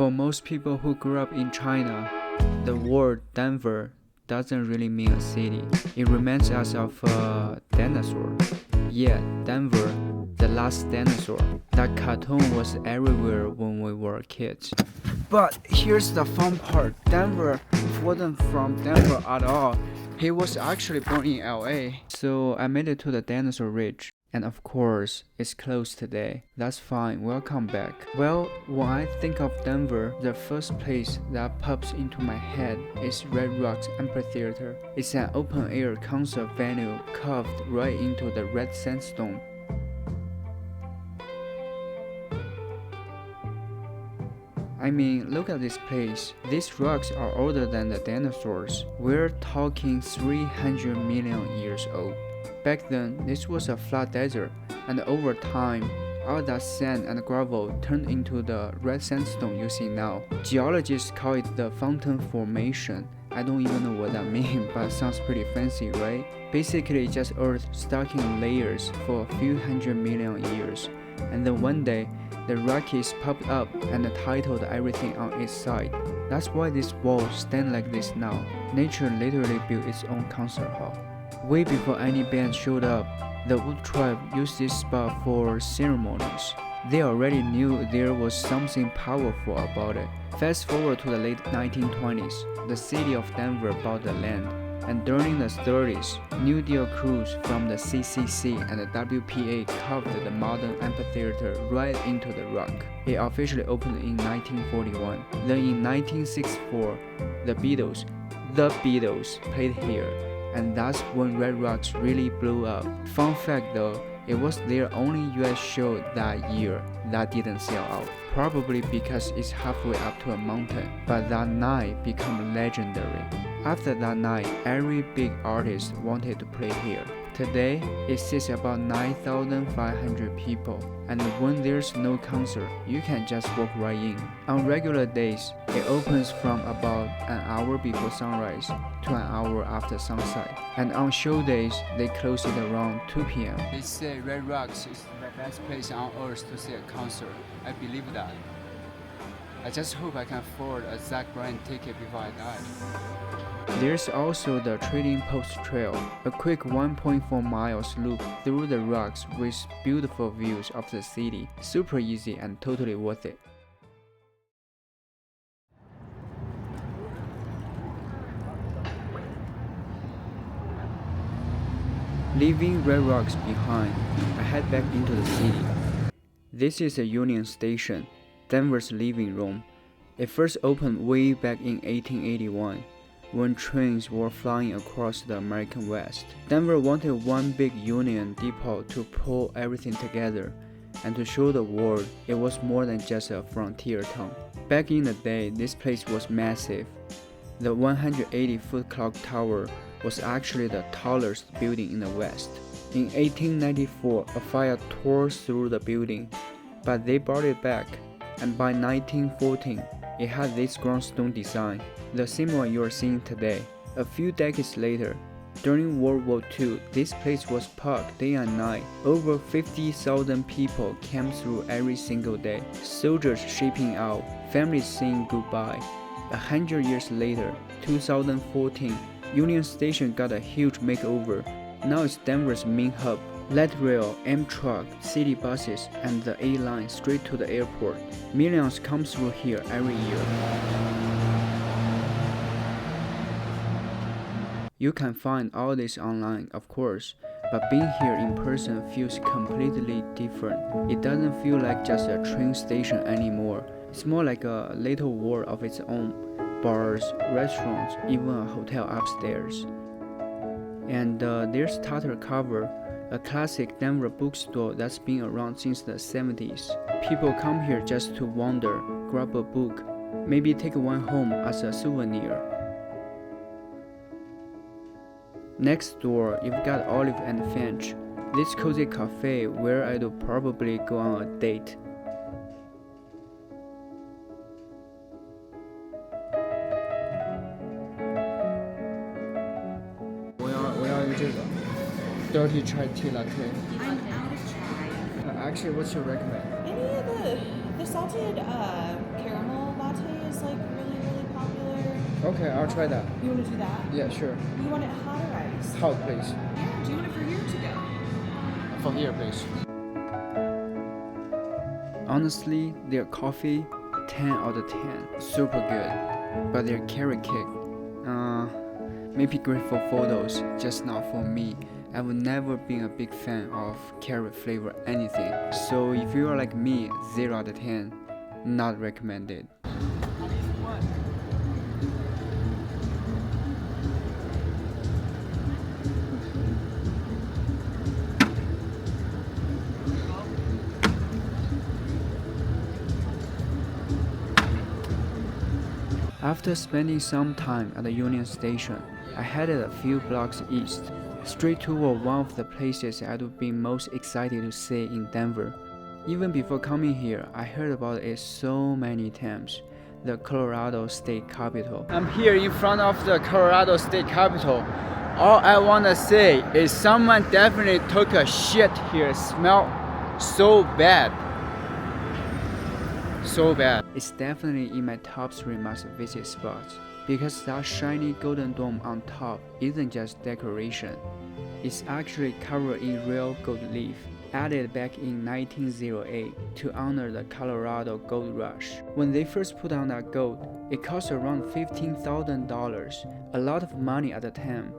For most people who grew up in China, the word Denver doesn't really mean a city. It reminds us of a dinosaur. Yeah, Denver, the last dinosaur. That cartoon was everywhere when we were kids. But here's the fun part. Denver wasn't from Denver at all. He was actually born in LA. So I made it to the Dinosaur Ridge. And of course, it's closed today. That's fine, welcome back. Well, when I think of Denver, the first place that pops into my head is Red Rocks Amphitheater. It's an open-air concert venue carved right into the red sandstone. I mean, look at this place. These rocks are older than the dinosaurs. We're talking 300 million years old. Back then, this was a flat desert, and over time, all that sand and gravel turned into the red sandstone you see now. Geologists call it the fountain formation. I don't even know what that means, but it sounds pretty fancy, right? Basically, just Earth stuck in layers for a few hundred million years, and then one day, the Rockies popped up and titled everything on its side. That's why these walls stand like this now. Nature literally built its own concert hall. Way before any band showed up, the Wood tribe used this spot for ceremonies. They already knew there was something powerful about it. Fast forward to the late 1920s, the city of Denver bought the land, and during the 30s, New Deal crews from the CCC and the WPA carved the modern amphitheater right into the rock. It officially opened in 1941. Then in 1964, the Beatles played here. And that's when Red Rocks really blew up. Fun fact though, it was their only US show that year that didn't sell out. Probably because it's halfway up to a mountain, but that night became legendary. After that night, every big artist wanted to play here. Today, it seats about 9,500 people, and when there's no concert, you can just walk right in. On regular days, it opens from about an hour before sunrise to an hour after sunset, and on show days, they close it around 2 p.m. They say Red Rocks is the best place on earth to see a concert. I believe that. I just hope I can afford a Zach Bryan ticket before I die. There's also the Trading Post Trail, a quick 1.4 miles loop through the rocks with beautiful views of the city. Super easy and totally worth it. Leaving Red Rocks behind, I head back into the city. This is a Union Station, Denver's living room. It first opened way back in 1881, when trains were flying across the American West. Denver wanted one big Union depot to pull everything together, and to show the world it was more than just a frontier town. Back in the day, this place was massive. The 180-foot clock tower was actually the tallest building in the West. In 1894, a fire tore through the building, but they brought it back, and by 1914, it had this groundstone design, the same one you are seeing today. A few decades later, during World War II, this place was packed day and night. Over 50,000 people came through every single day. Soldiers shipping out, families saying goodbye. 100 years later, 2014, Union Station got a huge makeover. Now it's Denver's main hub. Light rail, Amtrak, city buses, and the A line straight to the airport. Millions come through here every year. You can find all this online, of course, but being here in person feels completely different. It doesn't feel like just a train station anymore. It's more like a little world of its own. Bars, restaurants, even a hotel upstairs. And there's Tattered Cover, a classic Denver bookstore that's been around since the 70s. People come here just to wander, grab a book, maybe take one home as a souvenir. Next door, you've got Olive and Finch, this cozy cafe where I'd probably go on a date. Dirty chai tea latte. I'm out of chai. Actually, what's your recommend? Any of the salted caramel latte Okay, I'll try that. You want to do that? Yeah, sure. You want it hot or ice? Hot, please. Yeah, do you want it for here to go? For here, please. Honestly, their coffee, 10 out of 10. Super good. But their carrot cake, maybe great for photos, just not for me. I've never been a big fan of carrot flavor anything. So if you are like me, 0 out of 10, not recommended. After spending some time at the Union Station, I headed a few blocks east, straight toward one of the places I would be most excited to see in Denver. Even before coming here, I heard about it so many times, the Colorado State Capitol. I'm here in front of the Colorado State Capitol. All I want to say is someone definitely took a shit here. It smelled so bad. So bad. It's definitely in my top 3 must-visit spots because that shiny golden dome on top isn't just decoration. It's actually covered in real gold leaf, added back in 1908 to honor the Colorado Gold Rush. When they first put on that gold, it cost around $15,000, a lot of money at the time.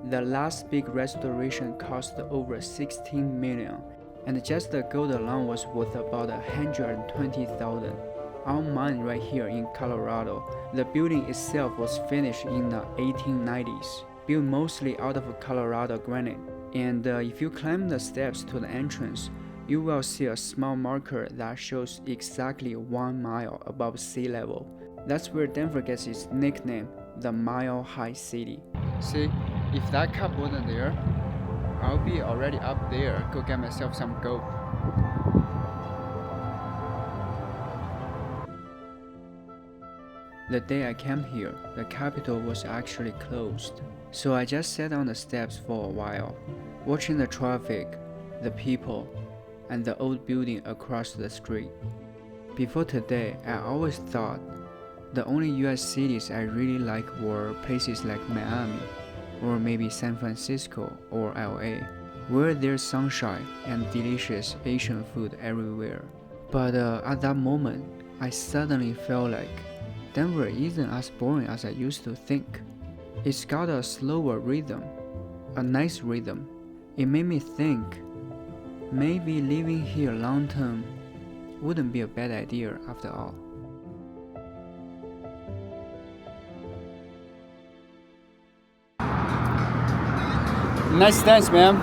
The last big restoration cost over $16 million. And just the gold alone was worth about $120,000. Our mine right here in Colorado, the building itself was finished in the 1890s, built mostly out of Colorado granite. And if you climb the steps to the entrance, you will see a small marker that shows exactly 1 mile above sea level. That's where Denver gets its nickname, the Mile High City. See, if that cup wasn't there, I'll be already up there, go get myself some gold. The day I came here, the Capitol was actually closed. So I just sat on the steps for a while, watching the traffic, the people, and the old building across the street. Before today, I always thought the only US cities I really like were places like Miami, or maybe San Francisco or LA, where there's sunshine and delicious Asian food everywhere. But at that moment, I suddenly felt like Denver isn't as boring as I used to think. It's got a slower rhythm, a nice rhythm. It made me think, maybe living here long term wouldn't be a bad idea after all. Nice dance, ma'am.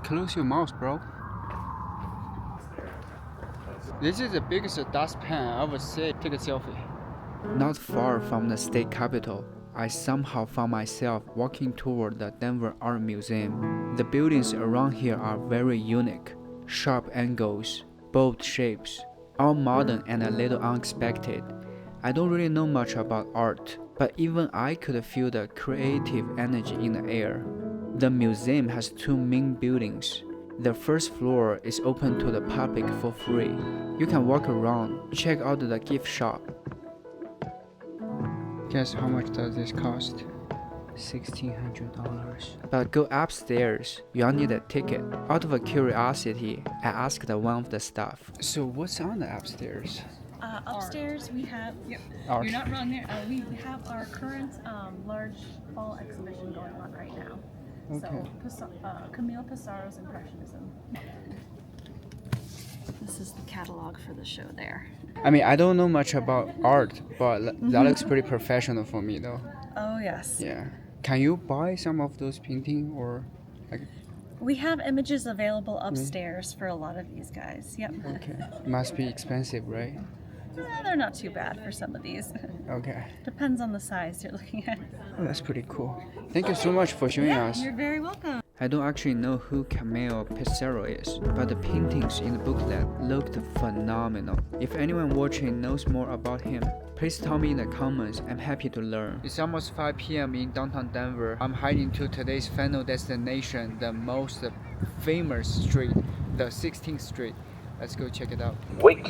Close your mouth, bro. This is the biggest dustpan I ever seen. Take a selfie. Not far from the state capitol, I somehow found myself walking toward the Denver Art Museum. The buildings around here are very unique. Sharp angles, bold shapes, all modern and a little unexpected. I don't really know much about art, but even I could feel the creative energy in the air. The museum has 2 main buildings. The first floor is open to the public for free. You can walk around, check out the gift shop. Guess how much does this cost? $1,600. But go upstairs, you'll need a ticket. Out of a curiosity, I asked one of the staff. So what's on the upstairs? Upstairs we have, Art. you're not wrong there, we have our current large fall exhibition going on right now. Okay. So Camille Pissarro's Impressionism. This is the catalog for the show there. I mean, I don't know much about art, but that looks pretty professional for me though. Oh yes. Yeah. Can you buy some of those paintings or like? We have images available upstairs for a lot of these guys. Yep. Okay. Must be expensive, right? They're not too bad for some of these. Okay. Depends on the size you're looking at. Oh, that's pretty cool. Thank you so much for showing us. You're very welcome. I don't actually know who Camille Pissarro is, but the paintings in the booklet looked phenomenal. If anyone watching knows more about him, please tell me in the comments. I'm happy to learn. It's almost 5 p.m. in downtown Denver. I'm heading to today's final destination, the most famous street, the 16th Street. Let's go check it out. Wait.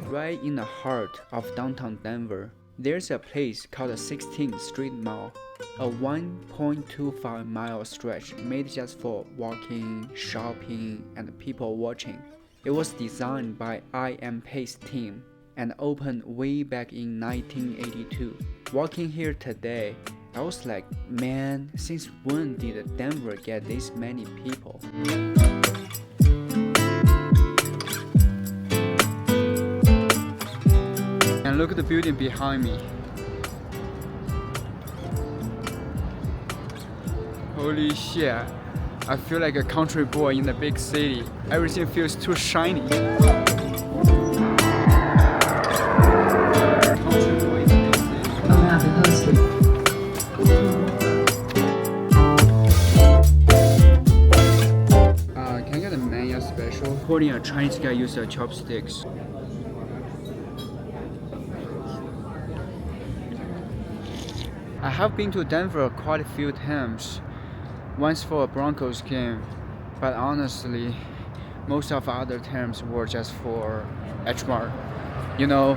Right in the heart of downtown Denver, there's a place called the 16th Street Mall, a 1.25-mile stretch made just for walking, shopping, and people watching. It was designed by I.M. Pace's team and opened way back in 1982. Walking here today, I was like, man, since when did Denver get this many people? And look at the building behind me. Holy shit, I feel like a country boy in the big city. Everything feels too shiny. Can I get a menu special? Holding a Chinese guy uses chopsticks. I have been to Denver quite a few times, once for a Broncos game, but honestly, most of the other times were just for H-Mart. You know,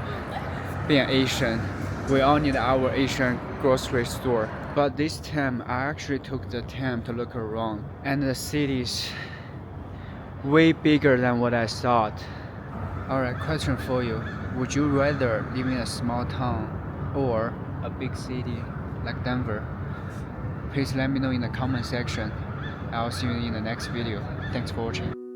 being Asian, we all need our Asian grocery store. But this time, I actually took the time to look around, and the city's way bigger than what I thought. Alright, question for you. Would you rather live in a small town or a big city like Denver? Please let me know in the comment section. I'll see you in the next video. Thanks for watching.